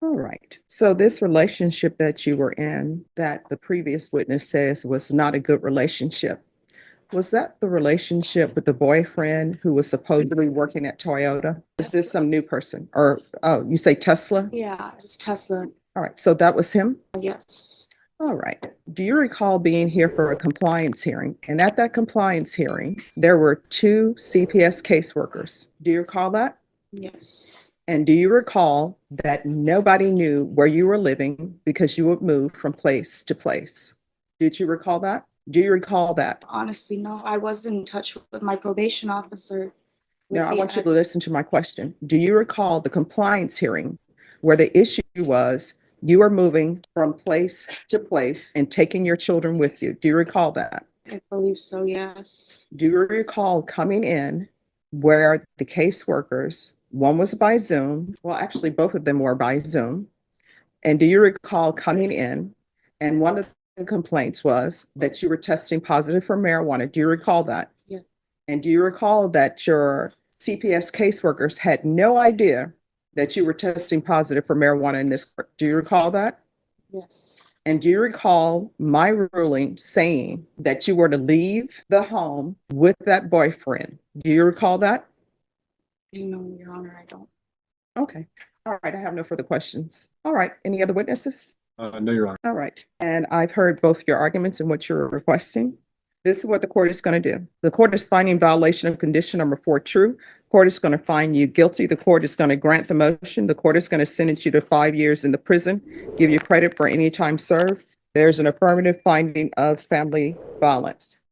All right. So this relationship that you were in, that the previous witness says was not a good relationship, was that the relationship with the boyfriend who was supposedly working at Toyota? Is this some new person? Or, oh, you say Tesla? Yeah, it's Tesla. All right. So that was him? Yes. All right. Do you recall being here for a compliance hearing? And at that compliance hearing, there were two CPS caseworkers. Do you recall that? Yes. And do you recall that nobody knew where you were living because you would move from place to place? Did you recall that? Do you recall that? Honestly, no, I was in touch with my probation officer with Now, I the want you to listen to my question. Do you recall the compliance hearing where the issue was you were moving from place to place and taking your children with you? Do you recall that? I believe so, yes. Do you recall coming in where the caseworkers, one was by Zoom, well, actually, both of them were by Zoom. And do you recall coming in and one of the complaints was that you were testing positive for marijuana? Do you recall that? Yeah. And do you recall that your CPS caseworkers had no idea that you were testing positive for marijuana in this? Do you recall that? Yes. And do you recall my ruling saying that you were to leave the home with that boyfriend? Do you recall that? No, Your Honor, I don't. Okay. All right. I have no further questions. All right. Any other witnesses? No, Your Honor. All right. And I've heard both your arguments and what you're requesting. This is what the court is going to do. The court is finding violation of condition number 4 true. Court is going to find you guilty. The court is going to grant the motion. The court is going to sentence you to 5 years in the prison, give you credit for any time served. There's an affirmative finding of family violence.